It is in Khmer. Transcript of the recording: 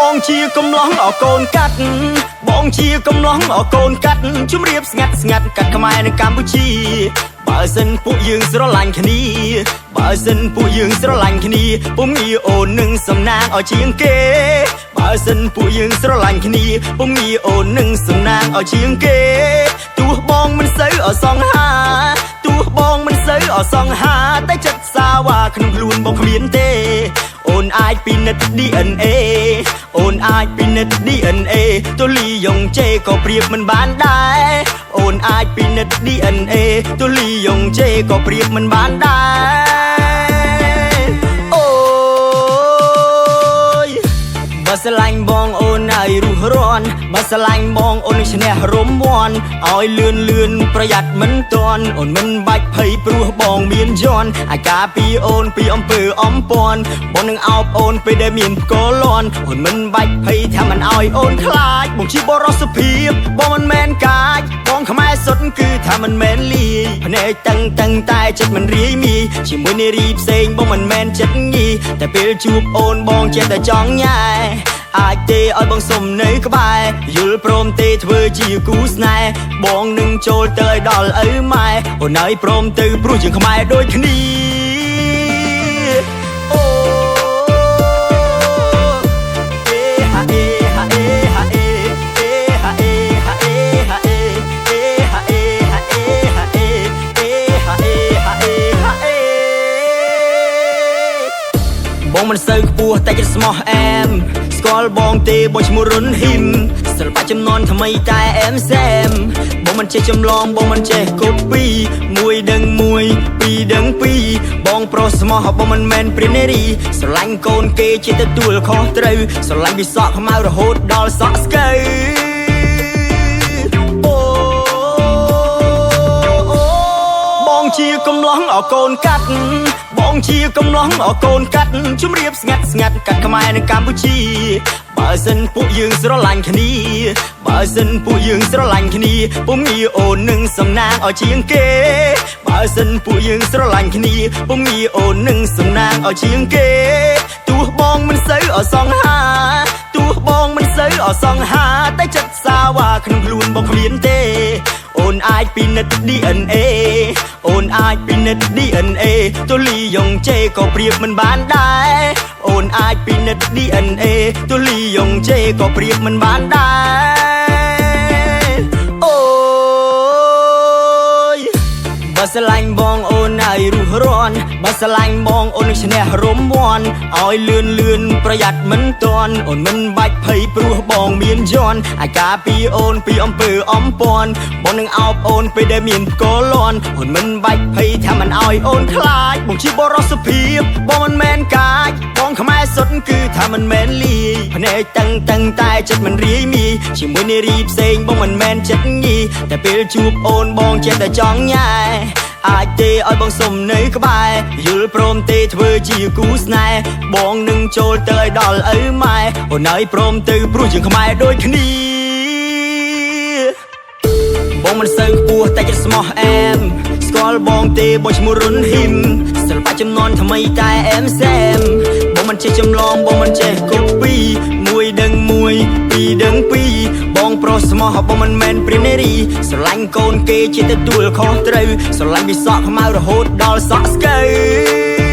បងជាកំឡោះអកូនកាត់បងជាកំឡោះអកូនកាត់ជំរាបស្ងាត់កាត់ខ្មែរនៅកម្ពុជាបើសិនពួកយើងស្រឡាញ់គ្នាបើសិនពួកយើងស្រឡាញ់គ្នាពុំងាអូននឹងសំណាងឲ្យជាងគេបើសិនពួកយើងស្រឡាញ់គ្នាពុំងាអូននឹងសំណាងឲ្យជាងគេទោះបងមិនសូវអសង្ហាទោះបងមិនសូវអសង្ហាតែចិត្តសាវ៉ាក្នុងខ្លួនបងគ្មានទេអូនអាចពិនិត្យ DNA អូនអាចពិនិត្យ DNA ទូលីយ៉ុងជេក៏ប្រៀបមិនបានដែរអូនអាចពិនិត្យ DNA ទូលីយ៉ុងជេក៏ប្រៀបមិនបានដែរអូយបើស្រឡាញ់បងអូនឲ្យរុះរាន់បើស្រឡាញ់បងអូននឹងឈ្នះរំវាន់ឲ្យលឿនប្រយ័ត្នមិនទាន់អូនមិនបាច់ភ័យព្រោះបងមានយន់អាចការពីអូនពីអំពើអំពាន់បងនឹងអោបអូនពេលដែលមានផ្គរលាន់អូនមិនបាច់ភ័យថាមិនឲ្យអូនខ្លាចបងជាបរិសុទ្ធភាពបងមិនមែនកាចបងខ្មែរសុទ្ធគឺថាមិនមែនលាយភ្នែកតឹងតែចិត្តមិនរាយមីជាមួយនារីផ្សេងបងមិនមែនចិត្តញីតែពេលជួបអូនបងចេះតែចង់ញ៉ែអាចទេឲ្យបងសុំនៅក្បែរយល់ព្រមទេធ្វើជាគូស្នេហ៍បងនឹងចូលទៅឲ្យដល់ឪម៉ែអូនឲ្យព្រមទៅព្រោះយើងខ្មែរដូចគ្នាអូអេហាអេហាអេហាអេអេហាអេហាអេហាអេអេហាអេហាអេហាអេអេហាអេហាអេហាអេបងមិនសូវខ្ពស់តែចិត្តស្មោះអែមស្គាល់បងទេបងឈ្មោះរុនហ៊ីមសិល្បៈចំនួនថ្មីតែអែមសែមបងមិនចេះចម្លងបងមិនចេះកូពីមួយដឹងមួយពីរដឹងពីរបងប្រុសស្មោះបងមិនមែនព្រានារីស្រឡាញ់កូនគេជាទទួលខុសត្រូវស្រឡាញ់ពីសក់ខ្មៅរហូតដល់សក់ស្កូវបងជាកំឡោះអកូនកាត់បងជាកំឡោះអកូនកាត់ជំរាបស្ងាត់កាត់ខ្មែរនៅកម្ពុជាបើសិនពួកយើងស្រឡាញ់គ្នាបើសិនពួកយើងស្រឡាញ់គ្នាពុំងាអូននឹងសំណាងឲ្យជាងគេបើសិនពួកយើងស្រឡាញ់គ្នាពុំងាអូននឹងសំណាងឲ្យជាងគេទោះបងមិនសូវអសង្ហាទោះបងមិនសូវអសង្ហាតែចិត្តសាវ៉ាក្នុងខ្លួនបងគ្មានទេអូនអាចពិនិត្យ DNA អូនអាចពិនិត្យ DNA ទូលីយ៉ុងជេក៏ប្រៀបមិនបានដែរអូនអាចពិនិត្យ DNA ទូលីយ៉ុងជេក៏ប្រៀបមិនបានដែរអូយបើស្រឡាញ់បងអូនឲ្យរុះរាន់បើស្រឡាញ់បងអូននឹងឈ្នះរំវាន់ឲ្យលឿនប្រយ័ត្នមិនទាន់អូនមិនបាច់ភ័យព្រោះបងមានយន់អាចការពីអូនពីអំពើអំពាន់បងនឹងអោបអូនពេលដែលមានផ្គរលាន់អូនមិនបាច់ភ័យថាមិនឲ្យអូនខ្លាចបងជាបរិសុទ្ធភាពបងមិនមែនកាចបងខ្មែរសុទ្ធគឺថាមិនមែនលាយភ្នែកតឹងតែចិត្តមិនរាយមីជាមួយនារីផ្សេងបងមិនមែនចិត្តញីតែពេលជួបអូនបងចេះតែចង់ញ៉ែអាចទេឲ្យបងសុំនៅក្បែរយល់ព្រមទេធ្វើជាគូស្នេហ៍បងនឹងចូលទៅឲ្យដល់ឪម៉ែអូនឲ្យព្រមទៅព្រោះយើងខ្មែរដូចគ្នាបងមិនសូវខ្ពស់តែចិត្តស្មោះអែមស្គាល់បងទេបងឈ្មោះរុនហ៊ីមសិល្បៈចំនួនថ្មីតែអែមសែមបងមិនចេះចម្លងបងមិនចេះកូពីមួយដឹងមួយពីរដឹងពីរបងប្រុសស្មោះបងមិនមែនព្រានារីស្រឡាញ់កូនគេជាទទួលខុសត្រូវស្រឡាញ់ពីសក់ខ្មៅរហូតដល់សក់ស្កូវ